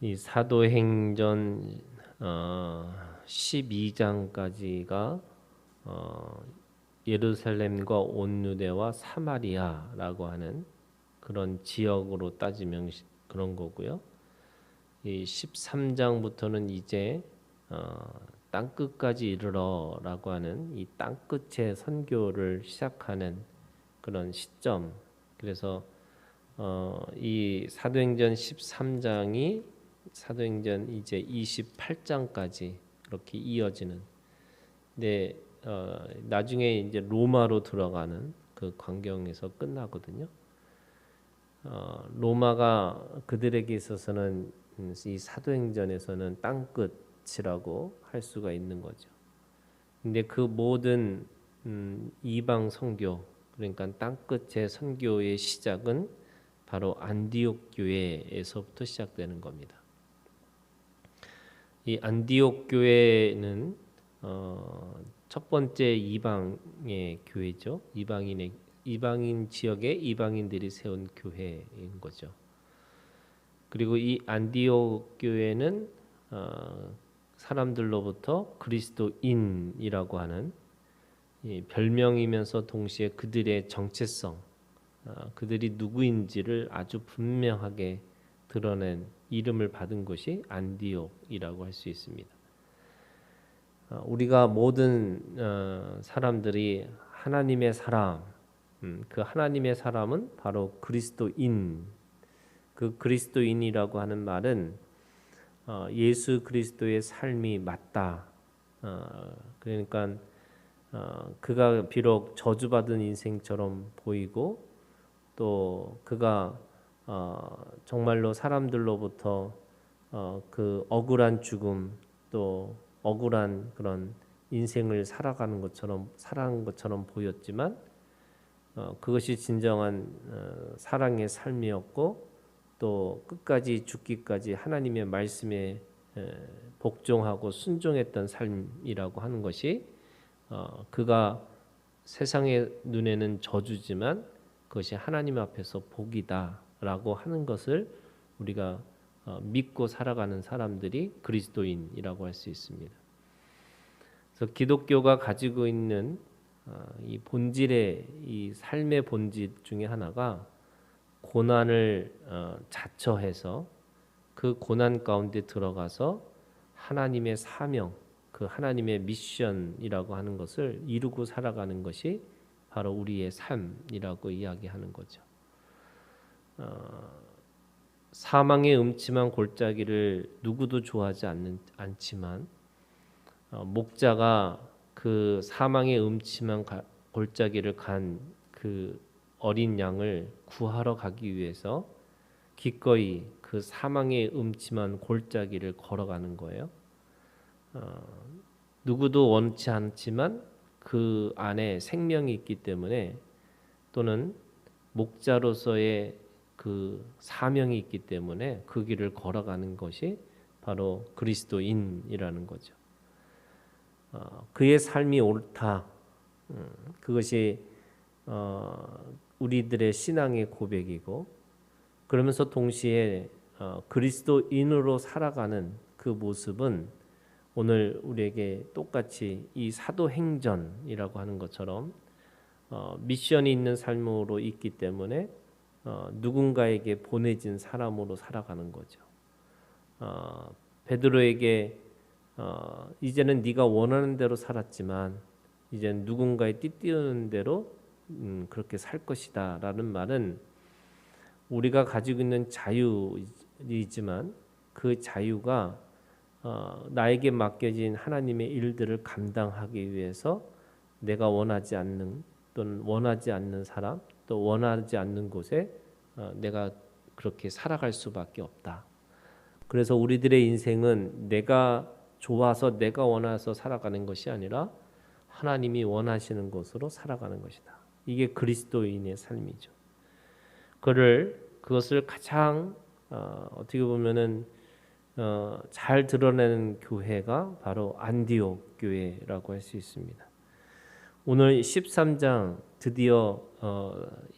이 사도행전 12장까지가 예루살렘과 온 유대와 사마리아라고 하는 그런 지역으로 따지면 그런 거고요. 이 13장부터는 이제 땅끝까지 이르러라고 하는 이 땅끝의 선교를 시작하는 그런 시점. 그래서 이 사도행전 13장이 사도행전 이제 28장까지 그렇게 이어지는. 근데 나중에 이제 로마로 들어가는 그 광경에서 끝나거든요. 로마가 그들에게 있어서는 이 사도행전에서는 땅끝이라고 할 수가 있는 거죠. 근데 그 모든 이방 선교, 그러니까 땅끝의 선교의 시작은 바로 안디옥 교회에서부터 시작되는 겁니다. 이 안디옥 교회는 첫 번째 이방의 교회죠. 이방인 지역에 이방인들이 세운 교회인 거죠. 그리고 이 안디옥 교회는 사람들로부터 그리스도인이라고 하는 이 별명이면서 동시에 그들의 정체성, 그들이 누구인지를 아주 분명하게 드러낸 이름을 받은 곳이 안디옥이라고 할 수 있습니다. 우리가 모든 사람들이 하나님의 사람, 그 하나님의 사람은 바로 그리스도인. 그 그리스도인이라고 하는 말은 예수 그리스도의 삶이 맞다. 그러니까 그가 비록 저주받은 인생처럼 보이고 또 그가 정말로 사람들로부터 그 억울한 죽음 또 억울한 그런 인생을 살아간 것처럼 보였지만 그것이 진정한 사랑의 삶이었고 또 끝까지 죽기까지 하나님의 말씀에 복종하고 순종했던 삶이라고 하는 것이 그가 세상의 눈에는 저주지만 그것이 하나님 앞에서 복이다라고 하는 것을 우리가 믿고 살아가는 사람들이 그리스도인이라고 할 수 있습니다. 그래서 기독교가 가지고 있는 이 본질의 이 삶의 본질 중에 하나가 고난을 자처해서 그 고난 가운데 들어가서 하나님의 사명, 그 하나님의 미션이라고 하는 것을 이루고 살아가는 것이 바로 우리의 삶이라고 이야기하는 거죠. 사망의 음침한 골짜기를 누구도 좋아하지 않지만 목자가 그 사망의 음침한 골짜기를 간 그 어린 양을 구하러 가기 위해서 기꺼이 그 사망의 음침한 골짜기를 걸어가는 거예요. 누구도 원치 않지만 그 안에 생명이 있기 때문에 또는 목자로서의 그 사명이 있기 때문에 그 길을 걸어가는 것이 바로 그리스도인이라는 거죠. 그의 삶이 옳다. 그것이 우리들의 신앙의 고백이고 그러면서 동시에 그리스도인으로 살아가는 그 모습은 오늘 우리에게 똑같이 이 사도행전이라고 하는 것처럼 미션이 있는 삶으로 있기 때문에 누군가에게 보내진 사람으로 살아가는 거죠. 베드로에게 이제는 네가 원하는 대로 살았지만 이제는 누군가의 띠띠우는 대로 그렇게 살 것이다 라는 말은 우리가 가지고 있는 자유이지만 그 자유가 나에게 맡겨진 하나님의 일들을 감당하기 위해서 내가 원하지 않는 또는 원하지 않는 사람 또 원하지 않는 곳에 내가 그렇게 살아갈 수밖에 없다. 그래서 우리들의 인생은 내가 좋아서 내가 원해서 살아가는 것이 아니라 하나님이 원하시는 것으로 살아가는 것이다. 이게 그리스도인의 삶이죠. 그것을 가장 어떻게 보면은 잘 드러내는 교회가 바로 안디옥 교회라고 할 수 있습니다. 오늘 13장 드디어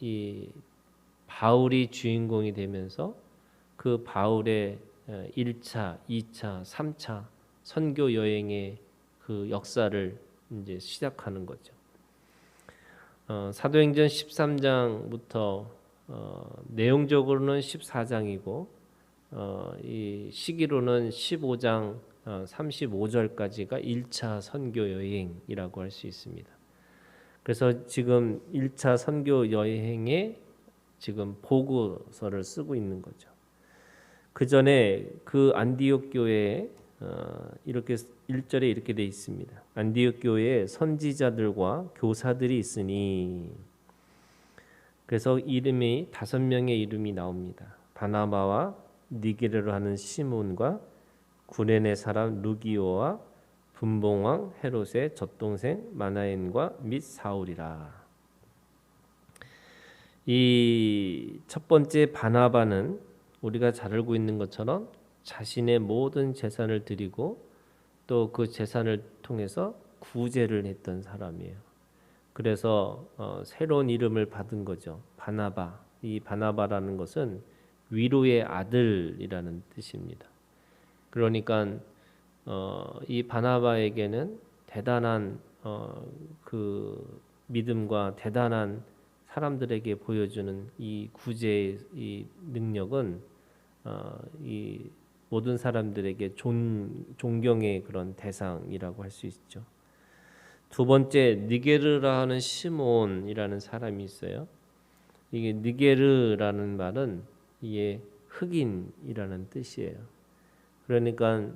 이 바울이 주인공이 되면서 그 바울의 1차, 2차, 3차 선교 여행의 그 역사를 이제 시작하는 거죠. 사도행전 13장부터 내용적으로는 14장이고 이 시기로는 15장 35절까지가 1차 선교 여행이라고 할 수 있습니다. 그래서 지금 1차 선교 여행에 지금 보고서를 쓰고 있는 거죠. 그 전에 그 안디옥 교회에 이렇게 1절에 이렇게 돼 있습니다. 안디옥 교회에 선지자들과 교사들이 있으니, 그래서 이름이 5명의 이름이 나옵니다. 바나바와 니게르로 하는 시몬과 구레네 사람 루기오와 분봉왕 헤롯의 젖동생 마나엔과 및 사울이라. 이 첫 번째 바나바는 우리가 잘 알고 있는 것처럼 자신의 모든 재산을 드리고 또 그 재산을 통해서 구제를 했던 사람이에요. 그래서 새로운 이름을 받은 거죠. 바나바. 이 바나바라는 것은 위로의 아들이라는 뜻입니다. 그러니까 이 바나바에게는 대단한 그 믿음과 대단한 사람들에게 보여주는 이 구제의 이 능력은 이 모든 사람들에게 존경의 그런 대상이라고 할 수 있죠. 두 번째, 니게르라 하는 시몬이라는 사람이 있어요. 이게 니게르라는 말은 이게 흑인이라는 뜻이에요. 그러니까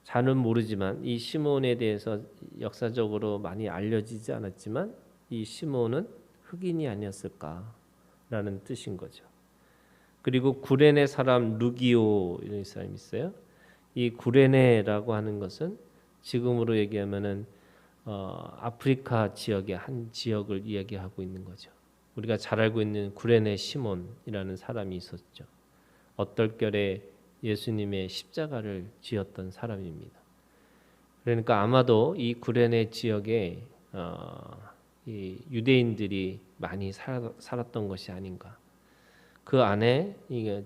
잘은 모르지만 이 시몬에 대해서 역사적으로 많이 알려지지 않았지만 이 시몬은 흑인이 아니었을까라는 뜻인 거죠. 그리고 구레네 사람 루기오 이런 사람이 있어요. 이 구레네라고 하는 것은 지금으로 얘기하면은 아프리카 지역의 한 지역을 이야기하고 있는 거죠. 우리가 잘 알고 있는 구레네 시몬이라는 사람이 있었죠. 어떨결에 예수님의 십자가를 지었던 사람입니다. 그러니까 아마도 이 구레네 지역에 이 유대인들이 많이 살았던 것이 아닌가. 그 안에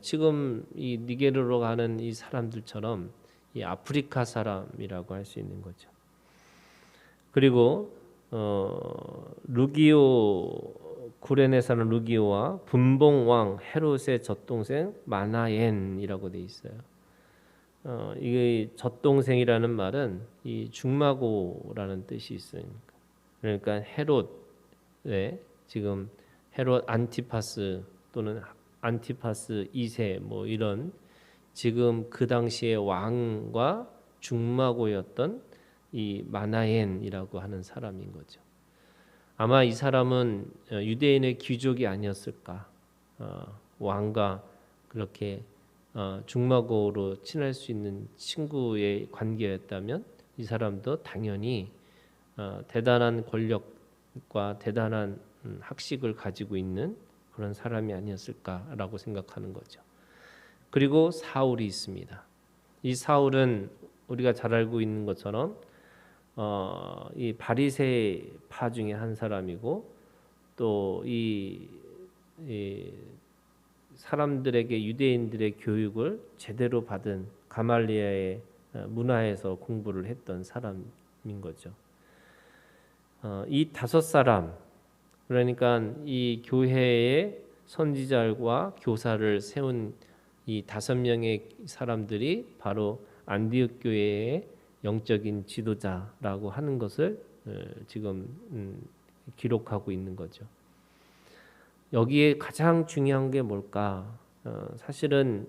지금 이 니게르로 가는 이 사람들처럼 이 아프리카 사람이라고 할 수 있는 거죠. 그리고 루기오 구레네 사람 루기오와 분봉 왕 헤롯의 젖동생 마나엔이라고 돼 있어요. 이게 젖동생이라는 말은 이 중마고라는 뜻이 있어요. 그러니까 헤롯의 지금 헤롯 안티파스 또는 안티파스 2세 뭐 이런 지금 그 당시의 왕과 중마고였던 이 마나엔이라고 하는 사람인 거죠. 아마 이 사람은 유대인의 귀족이 아니었을까. 왕과 그렇게 중마고로 친할 수 있는 친구의 관계였다면 이 사람도 당연히 대단한 권력과 대단한 학식을 가지고 있는 그런 사람이 아니었을까라고 생각하는 거죠. 그리고 사울이 있습니다. 이 사울은 우리가 잘 알고 있는 것처럼 이 바리새파 중에 한 사람이고 또 이 사람들에게 유대인들의 교육을 제대로 받은 가말리아의 문화에서 공부를 했던 사람인 거죠. 이 5사람 그러니까 이 교회의 선지자와 교사를 세운 이 5명의 사람들이 바로 안디옥 교회의 영적인 지도자라고 하는 것을 지금 기록하고 있는 거죠. 여기에 가장 중요한 게 뭘까? 사실은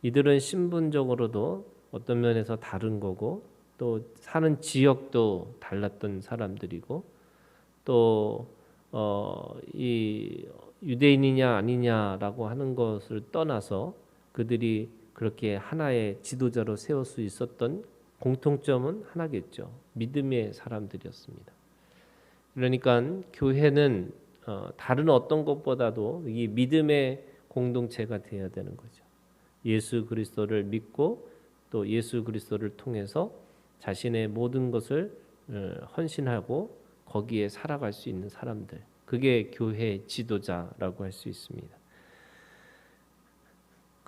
이들은 신분적으로도 어떤 면에서 다른 거고 또 사는 지역도 달랐던 사람들이고 또 이 유대인이냐 아니냐라고 하는 것을 떠나서 그들이 그렇게 하나의 지도자로 세울 수 있었던 공통점은 하나겠죠. 믿음의 사람들이었습니다. 그러니까 교회는 다른 어떤 것보다도 이 믿음의 공동체가 되어야 되는 거죠. 예수 그리스도를 믿고 또 예수 그리스도를 통해서 자신의 모든 것을 헌신하고 거기에 살아갈 수 있는 사람들, 그게 교회 지도자라고 할 수 있습니다.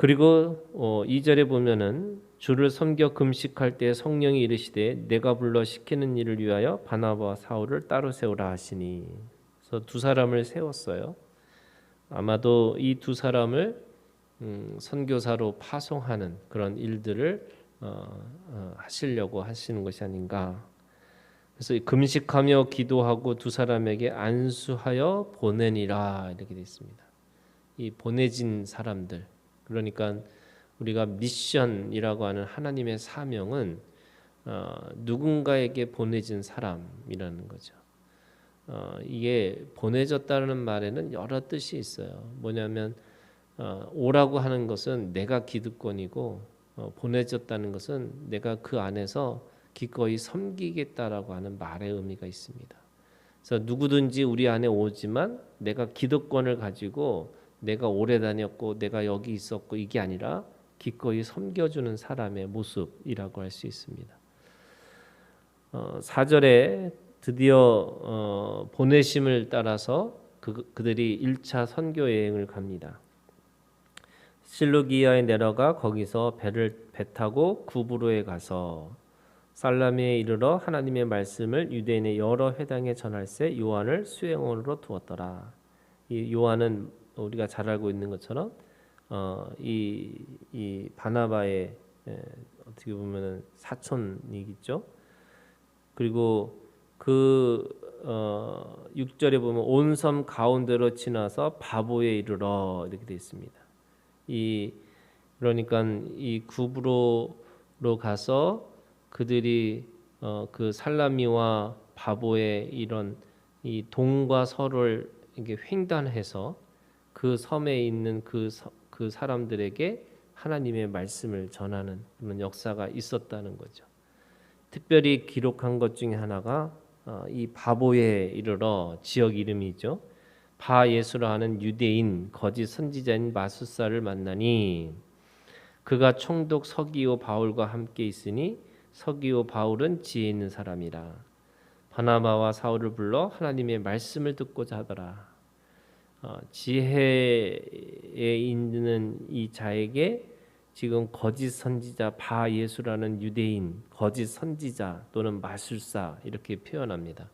그리고 2절에 보면은 주를 섬겨 금식할 때 성령이 이르시되 내가 불러 시키는 일을 위하여 바나바와 사울을 따로 세우라 하시니. 그래서 두 사람을 세웠어요. 아마도 이 두 사람을 선교사로 파송하는 그런 일들을 하시려고 하시는 것이 아닌가. 그래서 금식하며 기도하고 두 사람에게 안수하여 보내니라 이렇게 되어 있습니다. 이 보내진 사람들, 그러니까 우리가 미션이라고 하는 하나님의 사명은 누군가에게 보내진 사람이라는 거죠. 이게 보내졌다는 말에는 여러 뜻이 있어요. 뭐냐면 오라고 하는 것은 내가 기득권이고 보내졌다는 것은 내가 그 안에서 기꺼이 섬기겠다라고 하는 말의 의미가 있습니다. 그래서 누구든지 우리 안에 오지만 내가 기득권을 가지고 내가 오래 다녔고 내가 여기 있었고 이게 아니라 기꺼이 섬겨주는 사람의 모습이라고 할 수 있습니다. 4절에 드디어 보내심을 따라서 그들이 1차 선교 여행을 갑니다. 실루기아에 내려가 거기서 배 타고 구브로에 가서 살라미에 이르러 하나님의 말씀을 유대인의 여러 회당에 전할새 요한을 수행원으로 두었더라. 이 요한은 우리가 잘 알고 있는 것처럼 이 바나바의 어떻게 보면은 사촌이겠죠. 그리고 그 6절에 보면 온 섬 가운데로 지나서 바보에 이르러 이렇게 되어 있습니다. 그러니까 이 구브로로 가서 그들이 그 살라미와 바보의 이런 이 동과 서를 이렇게 횡단해서 그 섬에 있는 그 사람들에게 하나님의 말씀을 전하는 그런 역사가 있었다는 거죠. 특별히 기록한 것 중에 하나가 이 바보에 이르러 지역 이름이죠. 바 예수라 하는 유대인 거짓 선지자인 마술사를 만나니 그가 총독 서기오 바울과 함께 있으니 서기오 바울은 지혜 있는 사람이라. 바나바와 사울을 불러 하나님의 말씀을 듣고자 하더라. 지혜에 있는 이 자에게 지금 거짓 선지자 바 예수라는 유대인 거짓 선지자 또는 마술사 이렇게 표현합니다.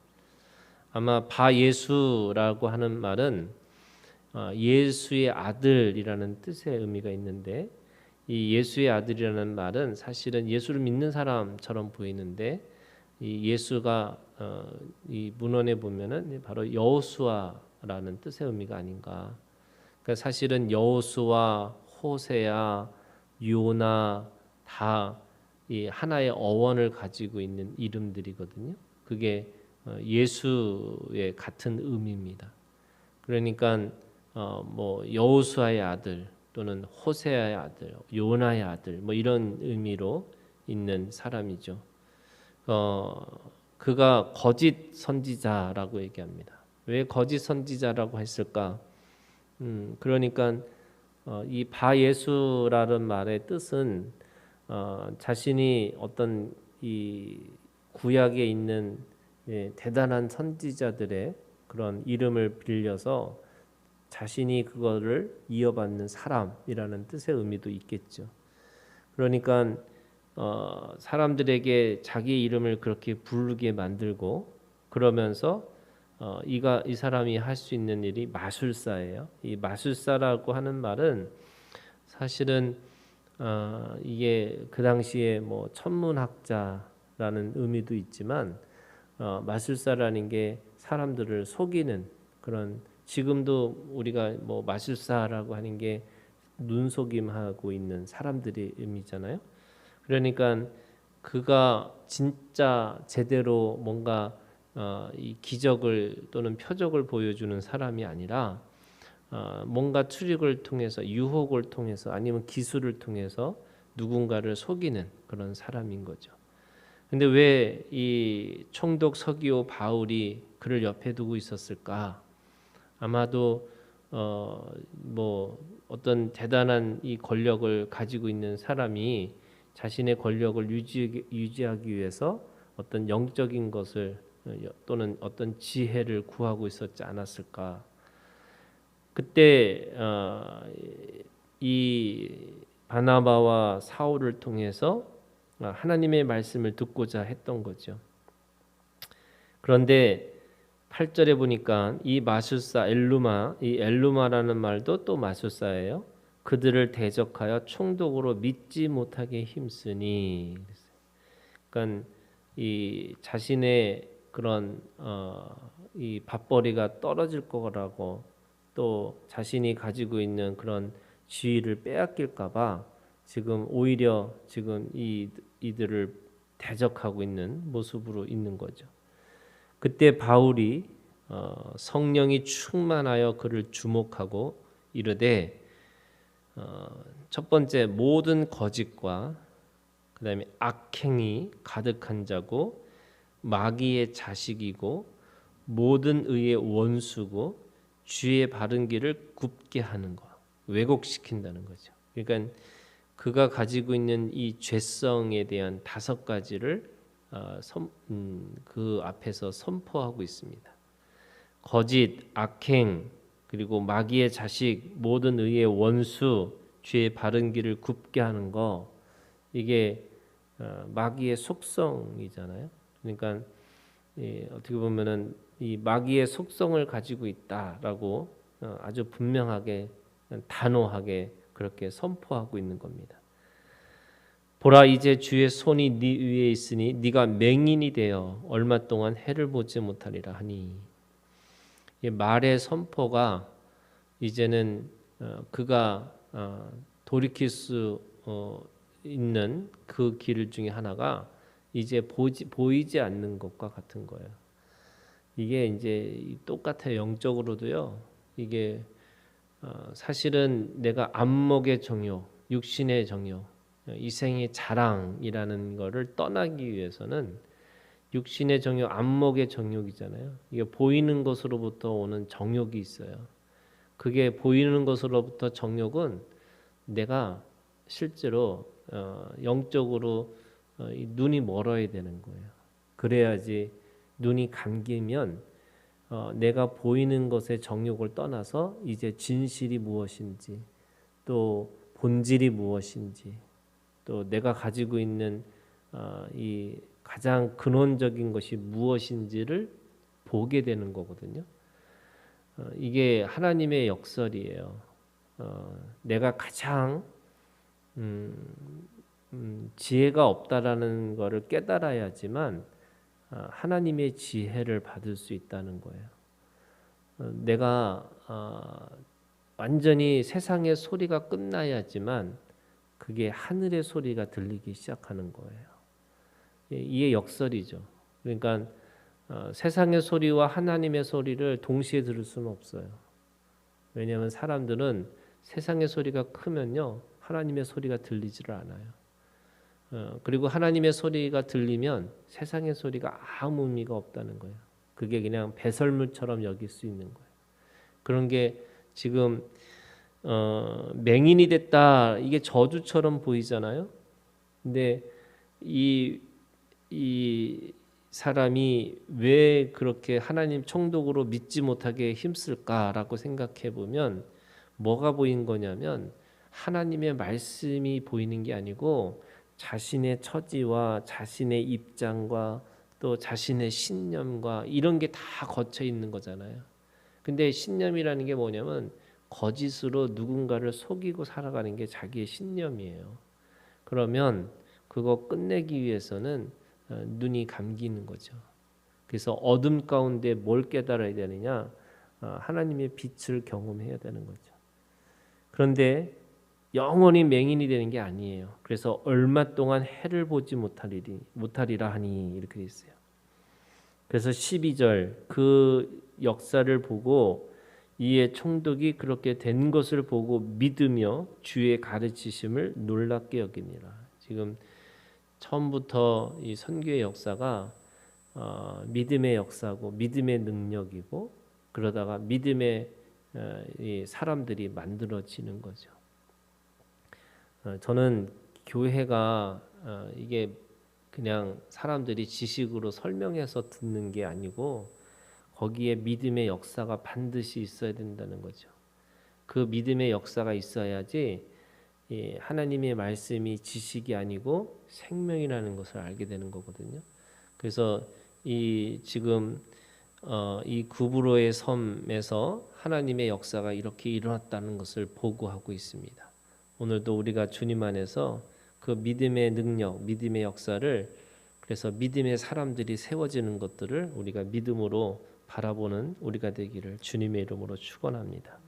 아마 바 예수라고 하는 말은 예수의 아들이라는 뜻의 의미가 있는데 이 예수의 아들이라는 말은 사실은 예수를 믿는 사람처럼 보이는데 이 예수가 이 문헌에 보면은 바로 여호수아라는 뜻의 의미가 아닌가. 그러니까 사실은 여호수아, 호세아, 요나 다 이 하나의 어원을 가지고 있는 이름들이거든요. 그게 예수의 같은 의미입니다. 그러니까 뭐 여호수아의 아들 또는 호세아의 아들, 요나의 아들 뭐 이런 의미로 있는 사람이죠. 그가 거짓 선지자라고 얘기합니다. 왜 거짓 선지자라고 했을까? 그러니까 이 바예수라는 말의 뜻은 자신이 어떤 이 구약에 있는 대단한 선지자들의 그런 이름을 빌려서 자신이 그거를 이어받는 사람이라는 뜻의 의미도 있겠죠. 그러니까 사람들에게 자기 이름을 그렇게 부르게 만들고 그러면서 이 사람이 할 수 있는 일이 마술사예요. 이 마술사라고 하는 말은 사실은 이게 그 당시에 뭐 천문학자라는 의미도 있지만 마술사라는 게 사람들을 속이는 그런 지금도 우리가 뭐 마술사라고 하는 게 눈속임하고 있는 사람들의 의미잖아요. 그러니까 그가 진짜 제대로 뭔가 이 기적을 또는 표적을 보여주는 사람이 아니라 뭔가 트릭을 통해서 유혹을 통해서 아니면 기술을 통해서 누군가를 속이는 그런 사람인 거죠. 근데 왜 이 총독 서기오 바울이 그를 옆에 두고 있었을까? 아마도 뭐 어떤 대단한 이 권력을 가지고 있는 사람이 자신의 권력을 유지하기 위해서 어떤 영적인 것을 또는 어떤 지혜를 구하고 있었지 않았을까? 그때 이 바나바와 사울을 통해서 하나님의 말씀을 듣고자 했던 거죠. 그런데 8절에 보니까 이 마술사 엘루마, 이 엘루마라는 말도 또 마술사예요. 그들을 대적하여 총독으로 믿지 못하게 힘쓰니. 그러니까 이 자신의 그런 이 밥벌이가 떨어질 거라고, 또 자신이 가지고 있는 그런 지위를 빼앗길까봐 지금 오히려 지금 이들을 대적하고 있는 모습으로 있는 거죠. 그때 바울이 성령이 충만하여 그를 주목하고 이르되 첫 번째 모든 거짓과 그 다음에 악행이 가득한 자고 마귀의 자식이고 모든 의의 원수고 주의 바른 길을 굽게 하는 것, 왜곡시킨다는 거죠. 그러니까 그가 가지고 있는 이 죄성에 대한 5가지를 그 앞에서 선포하고 있습니다. 거짓, 악행, 그리고 마귀의 자식, 모든 의의 원수, 죄의 바른 길을 굽게 하는 거, 이게 마귀의 속성이잖아요. 그러니까 어떻게 보면은 이 마귀의 속성을 가지고 있다라고 아주 분명하게 단호하게 그렇게 선포하고 있는 겁니다. 보라, 이제 주의 손이 네 위에 있으니 네가 맹인이 되어 얼마 동안 해를 보지 못하리라 하니. 이 말의 선포가 이제는 그가 돌이킬 수 있는 그 길 중에 하나가 이제 보이지 않는 것과 같은 거예요. 이게 이제 똑같아요. 영적으로도요. 이게 사실은 내가 안목의 정욕, 육신의 정욕, 이생의 자랑이라는 거를 떠나기 위해서는 육신의 정욕, 안목의 정욕이잖아요. 이게 보이는 것으로부터 오는 정욕이 있어요. 그게 보이는 것으로부터 정욕은 내가 실제로 영적으로 눈이 멀어야 되는 거예요. 그래야지 눈이 감기면 내가 보이는 것의 정욕을 떠나서 이제 진실이 무엇인지, 또 본질이 무엇인지, 또 내가 가지고 있는 이 가장 근원적인 것이 무엇인지를 보게 되는 거거든요. 이게 하나님의 역설이에요. 내가 가장 지혜가 없다라는 것을 깨달아야지만 하나님의 지혜를 받을 수 있다는 거예요. 내가 완전히 세상의 소리가 끝나야지만 그게 하늘의 소리가 들리기 시작하는 거예요. 이게 역설이죠. 그러니까 세상의 소리와 하나님의 소리를 동시에 들을 수는 없어요. 왜냐하면 사람들은 세상의 소리가 크면요 하나님의 소리가 들리지를 않아요. 그리고 하나님의 소리가 들리면 세상의 소리가 아무 의미가 없다는 거예요. 그게 그냥 배설물처럼 여길 수 있는 거예요. 그런 게 지금 맹인이 됐다, 이게 저주처럼 보이잖아요. 근데 이 사람이 왜 그렇게 하나님 총독으로 믿지 못하게 힘쓸까라고 생각해 보면 뭐가 보인 거냐면 하나님의 말씀이 보이는 게 아니고 자신의 처지와 자신의 입장과 또 자신의 신념과 이런 게 다 거쳐 있는 거잖아요. 근데 신념이라는 게 뭐냐면 거짓으로 누군가를 속이고 살아가는 게 자기의 신념이에요. 그러면 그거 끝내기 위해서는 눈이 감기는 거죠. 그래서 어둠 가운데 뭘 깨달아야 되느냐? 하나님의 빛을 경험해야 되는 거죠. 그런데 영원히 맹인이 되는 게 아니에요. 그래서 얼마 동안 해를 보지 못하리라 하니 이렇게 돼 있어요. 그래서 12절 그 역사를 보고 이에 총독이 그렇게 된 것을 보고 믿으며 주의 가르치심을 놀랍게 여기니라. 지금 처음부터 이 선교의 역사가 믿음의 역사고 믿음의 능력이고 그러다가 믿음의 이 사람들이 만들어지는 거죠. 저는 교회가 이게 그냥 사람들이 지식으로 설명해서 듣는 게 아니고 거기에 믿음의 역사가 반드시 있어야 된다는 거죠. 그 믿음의 역사가 있어야지 하나님의 말씀이 지식이 아니고 생명이라는 것을 알게 되는 거거든요. 그래서 이 지금 이 구브로의 섬에서 하나님의 역사가 이렇게 일어났다는 것을 보고하고 있습니다. 오늘도 우리가 주님 안에서 그 믿음의 능력, 믿음의 역사를, 그래서 믿음의 사람들이 세워지는 것들을 우리가 믿음으로 바라보는 우리가 되기를 주님의 이름으로 축원합니다.